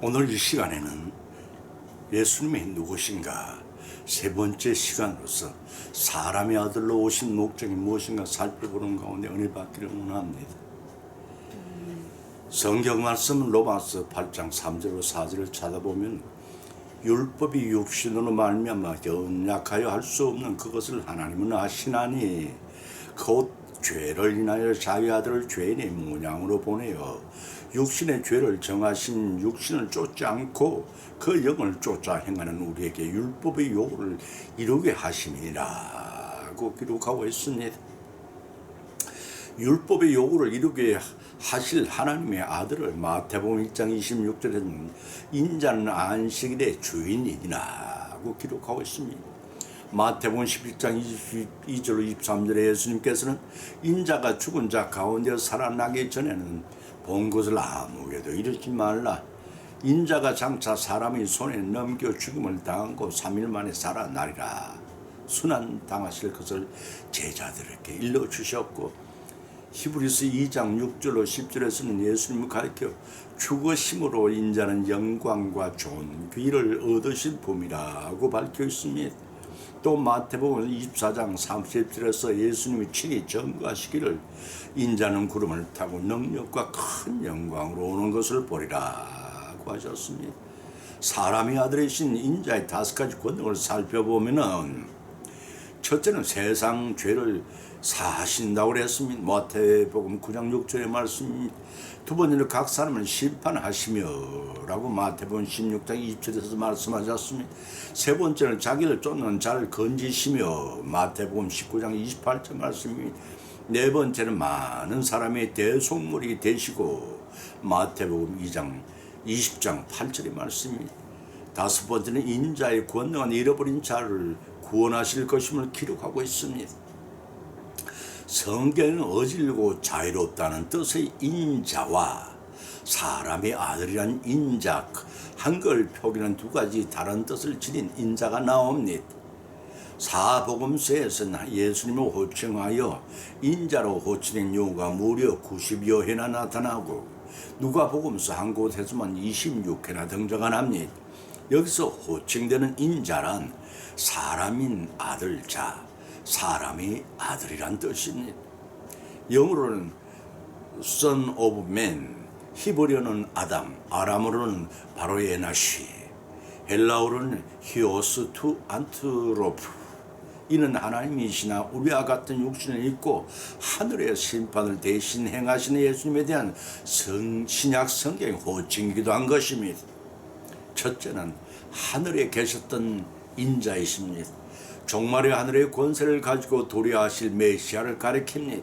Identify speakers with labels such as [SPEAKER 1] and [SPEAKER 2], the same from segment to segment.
[SPEAKER 1] 오늘 이 시간에는 예수님이 누구신가 세 번째 시간으로서 사람의 아들로 오신 목적이 무엇인가 살펴보는 가운데 은혜 받기를 원합니다. 성경 말씀 로마서 8장 3절로 4절을 찾아보면 율법이 육신으로 말미암아 연약하여 할 수 없는 그것을 하나님은 아시나니 곧 죄를 인하여 자기 아들을 죄인의 모양으로 보내어 육신의 죄를 정하신 육신을 쫓지 않고 그 영을 쫓아 행하는 우리에게 율법의 요구를 이루게 하심이라고 기록하고 있습니다. 율법의 요구를 이루게 하실 하나님의 아들을 마태복음 1장 26절에는 인자는 안식일의 주인이라고 기록하고 있습니다. 마태복음 11장 22절로 23절에 예수님께서는 인자가 죽은 자 가운데 살아나기 전에는 본 것을 아무에게도 이르지 말라. 인자가 장차 사람의 손에 넘겨 죽임을 당하고 3일 만에 살아나리라. 순환 당하실 것을 제자들에게 일러주셨고, 히브리서 2장 6절로 10절에서는 예수님을 가리켜 죽으심으로 인자는 영광과 존귀를 얻으실 분이라고 밝혀 있습니다. 또 마태복음 24장 30절에서 예수님이 친히 증거하시기를 인자는 구름을 타고 능력과 큰 영광으로 오는 것을 보리라고 하셨습니다. 사람의 아들이신 인자의 5가지 권능을 살펴보면은 첫째는 세상 죄를 사하신다고 그랬습니다. 마태복음 9장 6절의 말씀. 두 번째는 각 사람을 심판하시며 라고 마태복음 16장 20절에서 말씀하셨습니다. 세 번째는 자기를 쫓는 자를 건지시며 마태복음 19장 28절 말씀입니다. 네 번째는 많은 사람의 대속물이 되시고 마태복음 2장 20장 8절의 말씀입니다. 다섯 번째는 인자의 권능은 잃어버린 자를 구원하실 것임을 기록하고 있습니다. 성경은 어질고 자유롭다는 뜻의 인자와 사람의 아들이란 인자, 한글 표기는 두 가지 다른 뜻을 지닌 인자가 나옵니다. 사복음서에서는 예수님을 호칭하여 인자로 호칭된 경우가 무려 90여 회나 나타나고 누가복음서 한 곳에서만 26회나 등장을 합니다. 여기서 호칭되는 인자란 사람인 아들자, 사람의 아들이란 뜻입니다. 영어로는 Son of Man, 히브리어는 아담, 아람어로는 바로 에나시, 헬라어로는 히오스 투 안트로프. 이는 하나님이시나 우리와 같은 육신을 입고 하늘의 심판을 대신 행하시는 예수님에 대한 신약 성경의 호칭이기도 한 것입니다. 첫째는 하늘에 계셨던 인자이십니다. 종말의 하늘의 권세를 가지고 도래하실 메시아를 가리킵니다.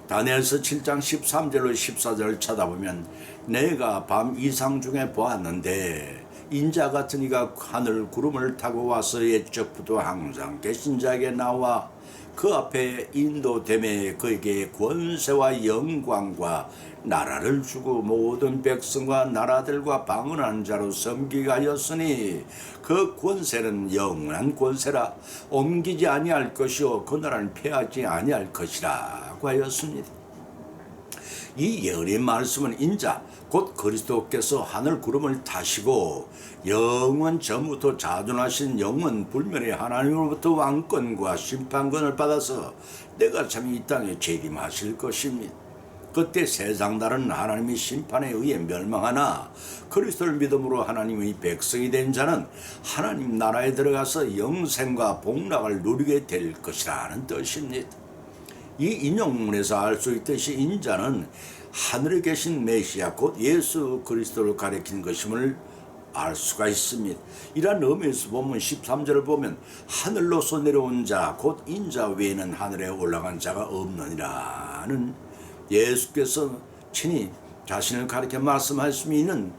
[SPEAKER 1] 다니엘서 7장 13절로 14절을 찾아보면 내가 밤 이상 중에 보았는데 인자 같은 이가 하늘 구름을 타고 와서 옛적부터 항상 계신 자에게 나와 그 앞에 인도됨에 그에게 권세와 영광과 나라를 주고 모든 백성과 나라들과 방언하는 자로 섬기게 하였으니 그 권세는 영원한 권세라 옮기지 아니할 것이요 그 나라는 패하지 아니할 것이라고 하였습니다. 이 예언의 말씀은 인자 곧 그리스도께서 하늘 구름을 타시고 영원 전부터 자존하신 영원 불멸의 하나님으로부터 왕권과 심판권을 받아서 내가 참 이 땅에 재림하실 것입니다. 그때 세상 다른 하나님의 심판에 의해 멸망하나 그리스도를 믿음으로 하나님의 백성이 된 자는 하나님 나라에 들어가서 영생과 복락을 누리게 될 것이라는 뜻입니다. 이 인용문에서 알 수 있듯이 인자는 하늘에 계신 메시아 곧 예수 그리스도를 가리킨 것임을 알 수가 있습니다. 이러한 의미에서 보면 13절을 보면 하늘로서 내려온 자 곧 인자 외에는 하늘에 올라간 자가 없느니라는 예수께서 친히 자신을 가리켜 말씀하심이 있는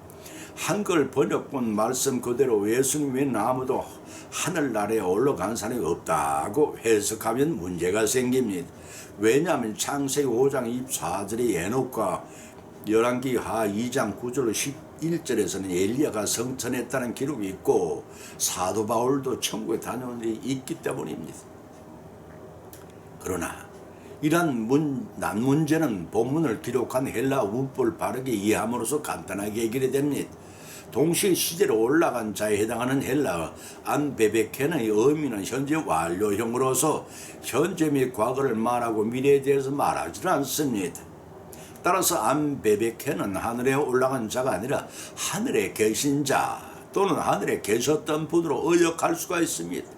[SPEAKER 1] 한글 번역본 말씀 그대로 예수님 외에는 아무도 하늘나라에 올라간 사람이 없다고 해석하면 문제가 생깁니다. 왜냐하면 창세기 5장 24절의 에녹과 열왕기 하 2장 9절로 11절에서는 엘리야가 성천했다는 기록이 있고 사도 바울도 천국에 다녀온 일이 있기 때문입니다. 그러나 이러한 문제는 본문을 기록한 헬라 문법을 바르게 이해함으로써 간단하게 해결이 됩니다. 동시에 시제로 올라간 자에 해당하는 헬라어 안베베켄의 의미는 현재 완료형으로서 현재 및 과거를 말하고 미래에 대해서 말하지 않습니다. 따라서 안베베켄은 하늘에 올라간 자가 아니라 하늘에 계신 자 또는 하늘에 계셨던 분으로 의역할 수가 있습니다.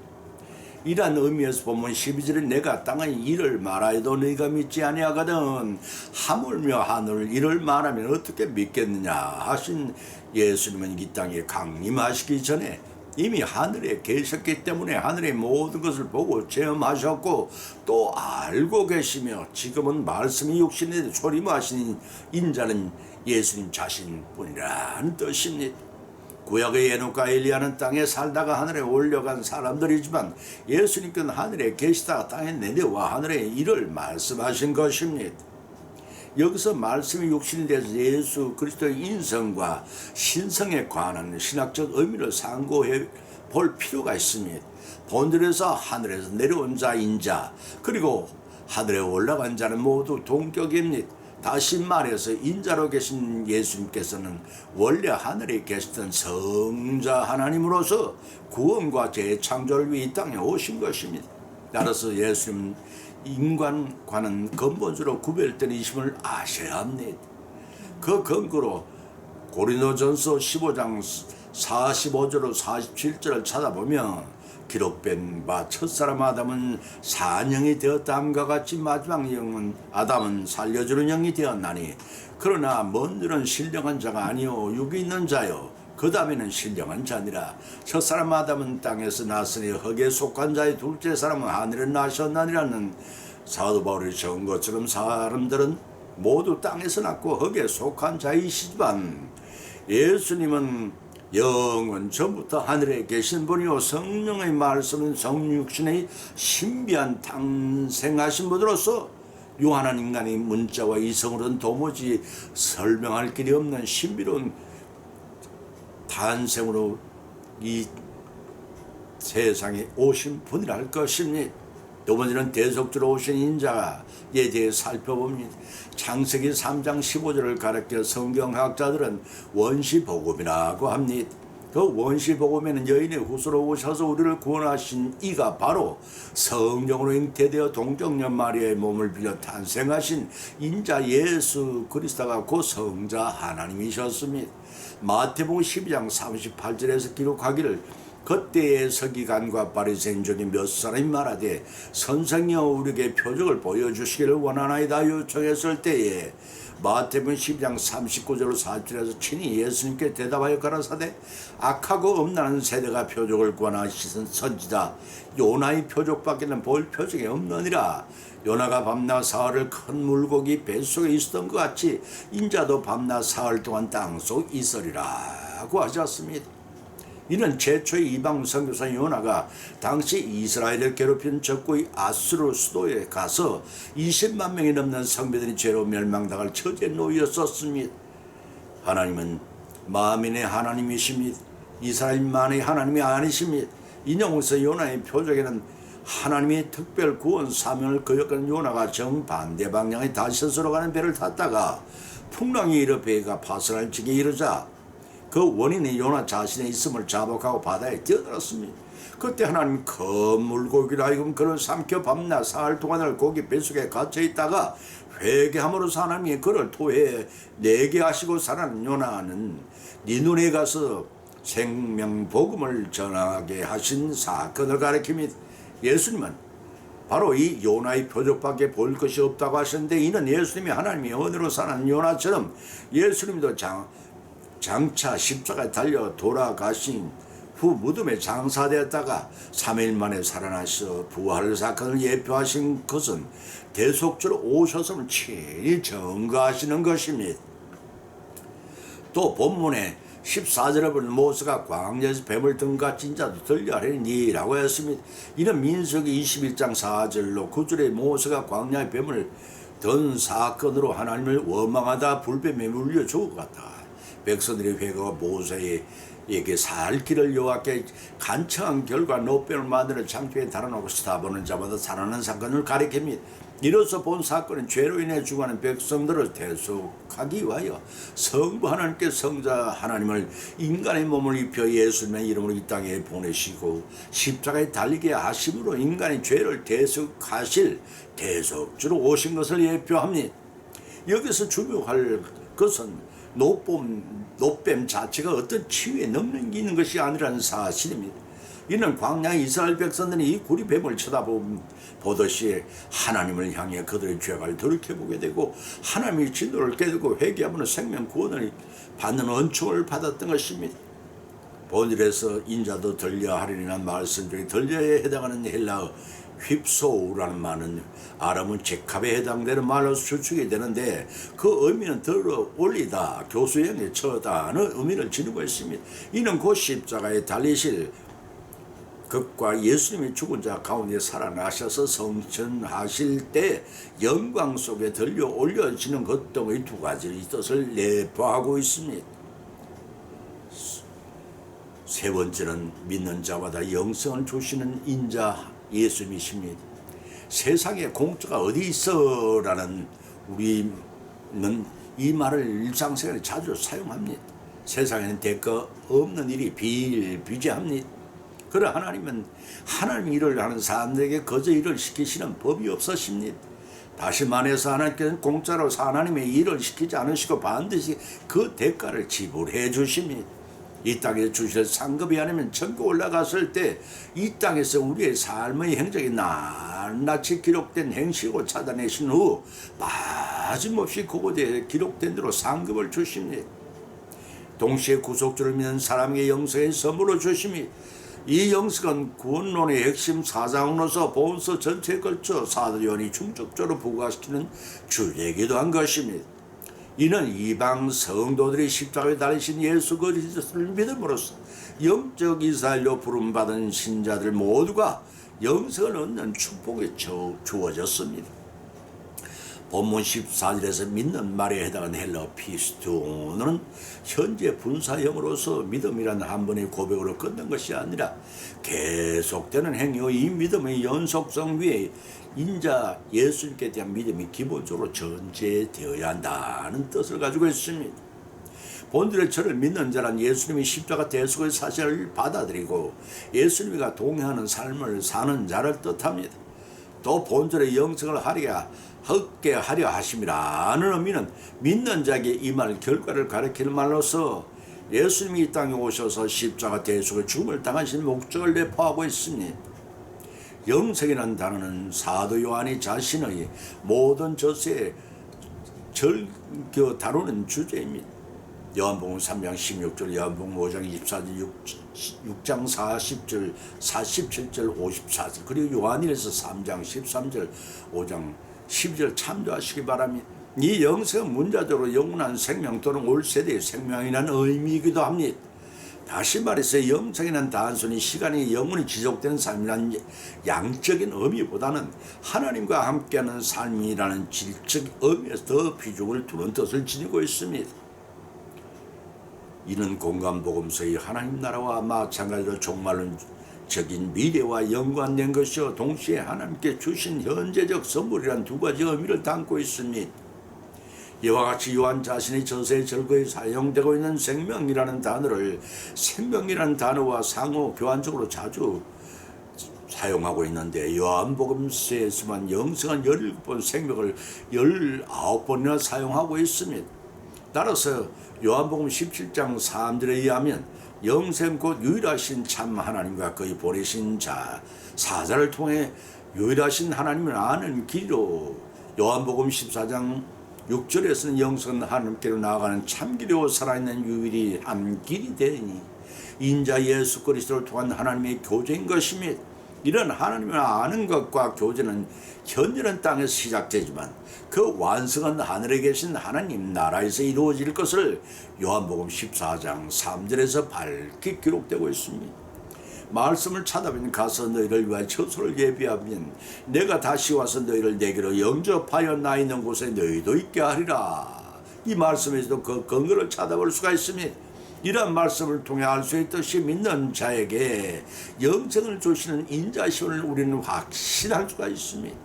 [SPEAKER 1] 이러한 의미에서 보면 12절에 내가 땅의 일을 말하여도 너희가 믿지 아니하거든 하물며 하늘 일을 말하면 어떻게 믿겠느냐 하신 예수님은 이 땅에 강림하시기 전에 이미 하늘에 계셨기 때문에 하늘의 모든 것을 보고 체험하셨고 또 알고 계시며 지금은 말씀이 육신에 소림하신 인자는 예수님 자신뿐이라는 뜻입니다. 구약의 에녹과 엘리야는 땅에 살다가 하늘에 올려간 사람들이지만 예수님께는 하늘에 계시다가 땅에 내려와 하늘의 일을 말씀하신 것입니다. 여기서 말씀이 육신이 돼서 예수 그리스도의 인성과 신성에 관한 신학적 의미를 상고해 볼 필요가 있습니다. 본질에서 하늘에서 내려온 자인 자 그리고 하늘에 올라간 자는 모두 동격입니다. 다시 말해서 인자로 계신 예수님께서는 원래 하늘에 계시던 성자 하나님으로서 구원과 재창조를 위해 이 땅에 오신 것입니다. 따라서 예수님은 인간과는 근본적으로 구별된 이심을 아셔야 합니다. 그 근거로 고린도전서 15장 45절로 47절을 찾아보면 기록된 바 첫사람 아담은 산영이 되었다함과 같이 마지막 영은 아담은 살려주는 영이 되었나니 그러나 먼저는 신령한 자가 아니요 육이 있는 자요 그 다음에는 신령한 자니라. 첫사람 아담은 땅에서 났으니 흙에 속한 자의 둘째 사람은 하늘에 나셨나니라는 사도 바울이 적은 것처럼 사람들은 모두 땅에서 났고 흙에 속한 자이시지만 예수님은 영은 전부터 하늘에 계신 분이요 성령의 말씀은 성육신의 신비한 탄생하신 분으로서 유한한 인간의 문자와 이성으로는 도무지 설명할 길이 없는 신비로운 탄생으로 이 세상에 오신 분이라 할 것입니다. 두 번째는 대속주로 오신 인자에 대해 살펴봅니다. 창세기 3장 15절을 가르쳐 성경학자들은 원시복음이라고 합니다. 그 원시복음에는 여인의 후손으로 오셔서 우리를 구원하신 이가 바로 성령으로 잉태되어 동정녀 마리아의 몸을 빌려 탄생하신 인자 예수 그리스도가 그 성자 하나님이셨습니다. 마태복음 12장 38절에서 기록하기를 그때의 서기관과 바리새인 중에 몇 사람이 말하되 선생여 우리에게 표적을 보여주시기를 원하나이다 요청했을 때에 마태복음 12장 39절 40절에서 친히 예수님께 대답하여 가라사대 악하고 음란한 세대가 표적을 구하시는 선지자 요나의 표적밖에는 볼 표적이 없느니라. 요나가 밤낮 사흘을 큰 물고기 뱃속에 있었던 것 같이 인자도 밤낮 사흘 동안 땅속 있으리라고 하셨습니다. 이는 최초의 이방 선교사 요나가 당시 이스라엘을 괴롭힌 적국의 아수르 수도에 가서 20만 명이 넘는 성배들이 죄로 멸망당할 처지에 놓였었습니다. 하나님은 만민의 하나님이십니다. 이스라엘만의 하나님이 아니십니다. 인용에서 요나의 표적에는 하나님의 특별 구원 사명을 거역하는 요나가 정반대 방향의 다시스로 가는 배를 탔다가 풍랑이 일어 배가 파손할 지경에 이르자 그 원인이 요나 자신의 있음을 자복하고 바다에 뛰어들었습니다. 그때 하나님 큰 물고기로 하여금 그를 삼켜 밤낮 사흘 동안을 고기 뱃속에 갇혀있다가 회개함으로써 하나님이 그를 토해 내게 하시고 살아난 요나는 네 눈에 가서 생명복음을 전하게 하신 사건을 가리킵니다. 예수님은 바로 이 요나의 표적밖에 볼 것이 없다고 하셨는데 이는 예수님이 하나님의 언어로 사는 요나처럼 예수님도 장차 십자가에 달려 돌아가신 후 무덤에 장사되었다가 3일 만에 살아나서 부활 사건을 예표하신 것은 대속주로 오셔서 친히 증거하시는 것입니다. 또 본문에 14절에 보면 모세가 광야에서 뱀을 등과 진자도 들려하리니라고 했습니다. 이는 민수기 21장 4절로 9절에 모세가 광야의 뱀을 든 사건으로 하나님을 원망하다 불뱀에 물려 죽었다. 백성들의 회개가 모세에게 살 길을 여호와께 간청한 결과 노뱀을 만드는 창조에 달아놓고 쳐다보는 자마다 살아나는 사건을 가리킵니다. 이로써 본 사건은 죄로 인해 죽어가는 백성들을 대속하기 위하여 성부 하나님께 성자 하나님을 인간의 몸을 입혀 예수님의 이름으로 이 땅에 보내시고 십자가에 달리게 하심으로 인간의 죄를 대속하실 대속주로 오신 것을 예표합니다. 여기서 주목할 것은 노뱀 자체가 어떤 치유에 능력이 있는 것이 아니라는 사실입니다. 이는 광야 이스라엘 백성들이 이 구리뱀을 쳐다보듯이 하나님을 향해 그들의 죄를 돌이켜보게 되고 하나님의 진노를 깨닫고 회개하면 생명 구원을 받는 은총을 받았던 것입니다. 본일에서 인자도 들려하리라는 말씀 중에 들려에 해당하는 헬라어 휩소우라는 말은 아람은 제캅에 해당되는 말로서 추측이 되는데 그 의미는 들어 올리다, 교수형에 쳐다는 의미를 지니고 있습니다. 이는 곧 십자가에 달리실 것과 예수님이 죽은 자 가운데 살아나셔서 성천하실 때 영광 속에 들려 올려지는 것 등의 두 가지의 뜻을 내포하고 있습니다. 세 번째는 믿는 자마다 영생을 주시는 인자 예수님이십니다. 세상에 공짜가 어디 있어? 라는 우리는 이 말을 일상생활에 자주 사용합니다. 세상에는 대가 없는 일이 비일비재합니다. 그러나 하나님은 하나님 일을 하는 사람들에게 거저 일을 시키시는 법이 없으십니다. 다시 말해서 하나님께서는 공짜로 하나님의 일을 시키지 않으시고 반드시 그 대가를 지불해 주십니다. 이 땅에 주실 상급이 아니면 천국 올라갔을 때 이 땅에서 우리의 삶의 행적이 낱낱이 기록된 행식으로 찾아내신 후 빠짐없이 그곳에 기록된 대로 상급을 주십니다. 동시에 구속주를 믿는 사람에게 영생의 선물을 주십니다. 이 영성은 구원론의 핵심 사상으로서 본서 전체에 걸쳐 사도 요한이 중적적으로 부과시키는 주제이기도 한 것입니다. 이는 이방 성도들이 십자가에 달리신 예수 그리스도를 믿음으로써 영적 이스라엘로 부름받은 신자들 모두가 영생을 얻는 축복이 주어졌습니다. 본문 14절에서 믿는 말에 해당하는 헬라어 피스토는 현재 분사형으로서 믿음이란 한 번의 고백으로 끝난 것이 아니라 계속되는 행위의 이 믿음의 연속성 위에 인자 예수님께 대한 믿음이 기본적으로 전제되어야 한다는 뜻을 가지고 있습니다. 본질의 저를 믿는 자란 예수님이 십자가 대속의 사실을 받아들이고 예수님과 동행하는 삶을 사는 자를 뜻합니다. 또 본질의 영생을 얻게 하려 하심이라는 의미는 믿는 자에게 이 말 결과를 가리키는 말로서 예수님이 이 땅에 오셔서 십자가 대속의 죽음을 당하신 목적을 내포하고 있습니다. 영생이라는 단어는 사도 요한이 자신의 모든 저서에 절교 다루는 주제입니다. 요한복음 3장 16절, 요한복음 5장 24절, 6장 40절, 47절, 54절, 그리고 요한일서 3장 13절, 5장 12절 참조하시기 바랍니다. 이 영생은 문자적으로 영원한 생명 또는 올 세대의 생명이라는 의미이기도 합니다. 다시 말해서 영생이란 단순히 시간이 영원히 지속되는 삶이라는 양적인 의미보다는 하나님과 함께하는 삶이라는 질적 의미에서 더 비중을 두는 뜻을 지니고 있습니다. 이는 공간복음서의 하나님 나라와 마찬가지로 종말론적인 미래와 연관된 것이요 동시에 하나님께 주신 현재적 선물이란 두 가지 의미를 담고 있습니다. 이와 같이 요한 자신이 저서의 절거에 사용되고 있는 생명이라는 단어를 생명이라는 단어와 상호 교환적으로 자주 사용하고 있는데 요한복음서에서만 영생한 17번 생명을 19번이나 사용하고 있습니다. 따라서 요한복음 17장 3절에 의하면 영생 곧 유일하신 참 하나님과 그의 보내신 자 사자를 통해 유일하신 하나님을 아는 길로 요한복음 14장 6절에서는 영생은 하나님께로 나아가는 참기로 살아있는 유일한 길이 되니 인자 예수 그리스도를 통한 하나님의 교제인 것입니다. 이런 하나님을 아는 것과 교제는 현재는 땅에서 시작되지만 그 완성은 하늘에 계신 하나님 나라에서 이루어질 것을 요한복음 14장 3절에서 밝게 기록되고 있습니다. 말씀을 찾아보면 가서 너희를 위하여 처소를 예비하면 내가 다시 와서 너희를 내게로 영접하여 나 있는 곳에 너희도 있게 하리라. 이 말씀에서도 그 근거를 찾아볼 수가 있습니다. 이러한 말씀을 통해 알 수 있듯이 믿는 자에게 영생을 주시는 인자심을 우리는 확신할 수가 있습니다.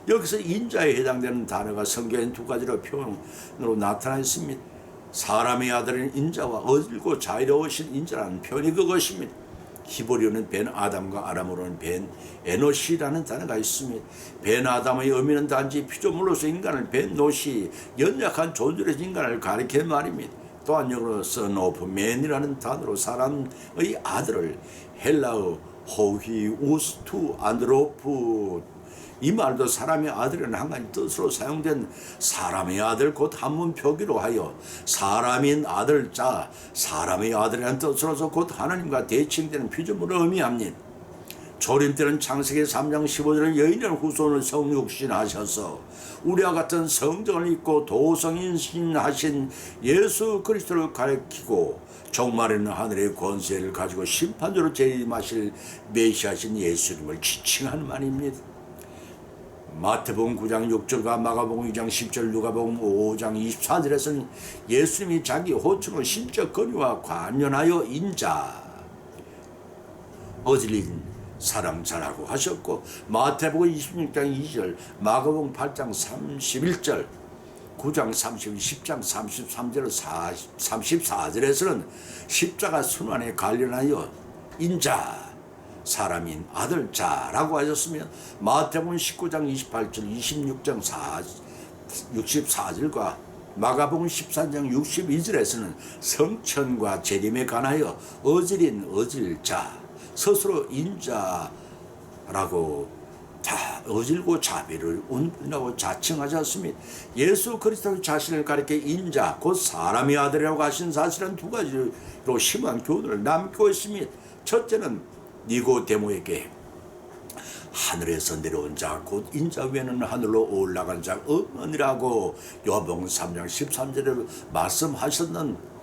[SPEAKER 1] 여기서 인자에 해당되는 단어가 성경에 두 가지로 표현으로 나타나 있습니다. 사람의 아들인 인자와 어질고 자유로우신 인자라는 표현이 그것입니다. 히브리어는 벤 아담과 아람어로는 벤 에노시라는 단어가 있습니다. 벤 아담의 의미는 단지 피조물로서 인간을 벤 노시 연약한 존재의 인간을 가리키는 말입니다. 또한 영어로 son of man이라는 단어로 사람의 아들을 헬라어 호히 우스투 안드로프 이 말도 사람의 아들이라는 한 가지 뜻으로 사용된 사람의 아들 곧 한문 표기로 하여 사람인 아들 자 사람의 아들이라는 뜻으로서 곧 하나님과 대칭되는 피조물을 의미합니다. 조림 때는 창세기 3장 15절에 여인의 후손을 성육신하셔서 우리와 같은 성정을 입고 도성인신하신 예수 그리스도를 가리키고 종말에는 하늘의 권세를 가지고 심판자로 재림하실 메시아신 예수님을 지칭하는 말입니다. 마태복음 9장 6절과 마가복음 2장 10절 누가복음 5장 24절에서는 예수님이 자기 호칭을 신적 권위와 관련하여 인자 어질린 사람 자라고 하셨고 마태복음 26장 2절 마가복음 8장 31절 9장 30, 10장 33절 34절에서는 십자가 순환에 관련하여 인자 사람인 아들 자라고 하셨으며 마태복음 19장 28절 26장 64절과 마가복음 14장 62절에서는 성천과 재림에 관하여 어질인 어질자 스스로 인자라고 어질고 자비를 운운하고 자칭하셨습니다. 예수 그리스도 자신을 가리켜 인자 곧 사람의 아들이라고 하신 사실은 두 가지로 심한 교훈을 남기고 있습니다. 첫째는 니고데모에게 하늘에서 내려온 자 곧 인자 외에는 하늘로 올라간 자 없느니라고 요한복음 3장 13절에 말씀하셨는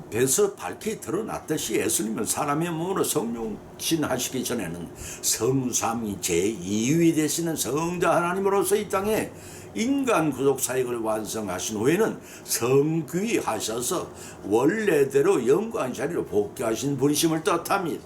[SPEAKER 1] 배서 밝히 드러났듯이 예수님은 사람의 몸으로 성육신하시기 전에는 성삼위 제2위 되시는 성자 하나님으로서 이 땅에 인간 구속 사역을 완성하신 후에는 성귀하셔서 원래대로 영광 자리로 복귀하신 분이심을 뜻합니다.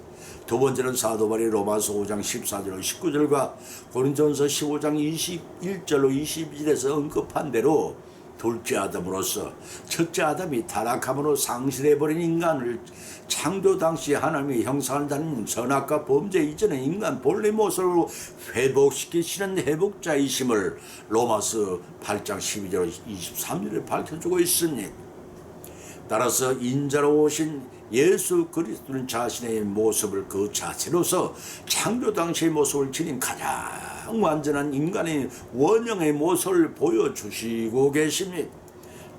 [SPEAKER 1] 두 번째는 사도 바울이 로마서 5장 14절 19절과 고린도전서 15장 21절로 22절에서 언급한 대로 둘째 아담으로서 첫째 아담이 타락함으로 상실해버린 인간을 창조 당시 하나님의 형상을 닮은 선악과 범죄 이전의 인간 본래 모습으로 회복시키시는 회복자이심을 로마서 8장 12절 23절에 밝혀주고 있으니 따라서 인자로 오신 예수 그리스도는 자신의 모습을 그 자체로서 창조 당시의 모습을 지닌 가장 완전한 인간의 원형의 모습을 보여주시고 계십니다.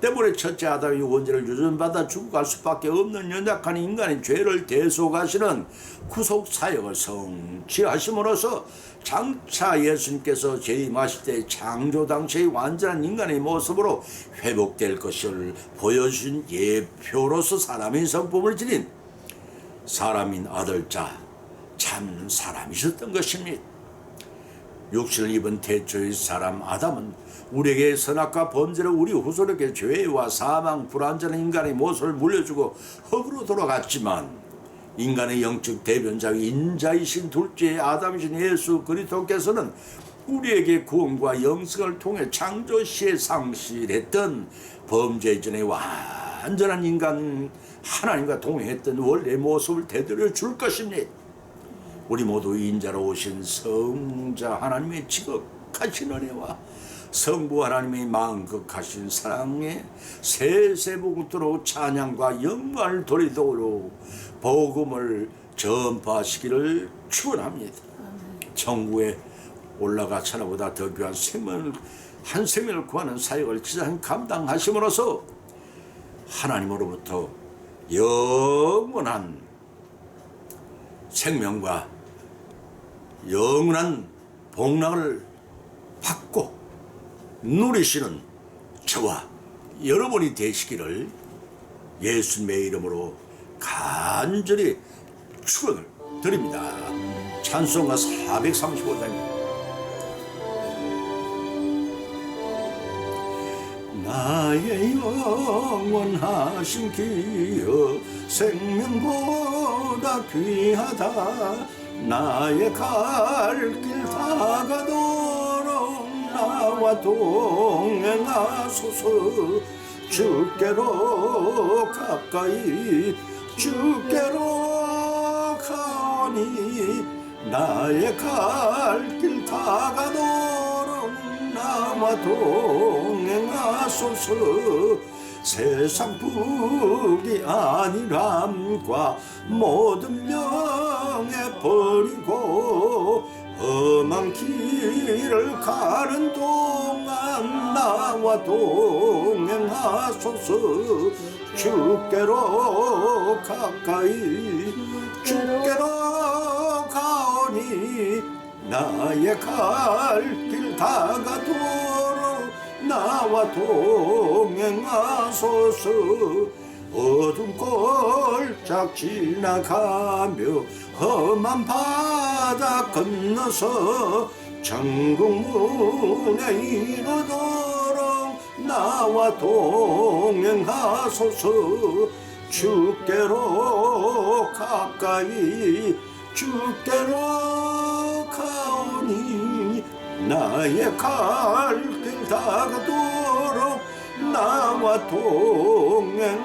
[SPEAKER 1] 때문에 첫째 아담이 원죄를 유전받아 죽어갈 수밖에 없는 연약한 인간의 죄를 대속하시는 구속사역을 성취하심으로써 장차 예수님께서 재림하실 때 창조 당시의 완전한 인간의 모습으로 회복될 것을 보여주신 예표로서 사람의 성품을 지닌 사람인 아들자 참 사람이셨던 것입니다. 육신을 입은 태초의 사람 아담은 우리에게 선악과 범죄를 우리 후손에게 죄와 사망 불완전한 인간의 모습을 물려주고 흙으로 돌아갔지만 인간의 영적 대변자의 인자이신 둘째 아담이신 예수 그리스도께서는 우리에게 구원과 영생을 통해 창조 시에 상실했던 범죄 전에 완전한 인간 하나님과 동행했던 원래 모습을 되돌려 줄 것입니다. 우리 모두 인자로 오신 성자 하나님의 지극하신 은혜와 성부 하나님의 만극하신 사랑에 세세복토록 찬양과 영광을 돌리도록 복음을 전파하시기를 축원합니다. 천국에 올라가 천하보다 더 귀한 한 생명을 구하는 사역을 지상 감당하심으로써 하나님으로부터 영원한 생명과 영원한 복락을 받고 누리시는 저와 여러분이 되시기를 예수님의 이름으로 간절히 축원을 드립니다. 찬송가 435장입니다. 나의 영원하신 기여 생명보다 귀하다. 나의 갈 길 다가도록 나와 동행하소서. 주께로 가까이 주께로 가오니 나의 갈 길 다가도록 나와 동행하소서. 세상 북이 아니람과 모든 명예 버리고 험한 길을 가는 동안 나와 동행하소서. 주께로 가까이 주께로 가오니 나의 갈 길 다가도록 나와 동행하소서. 어둠 꼴짝 지나가며 험한 바다 건너서 천국 문에 이르도록 나와 동행하소서. 주께로 가까이 주께로 가오니 나의 갈 길 다가도록 나와 동행하소서.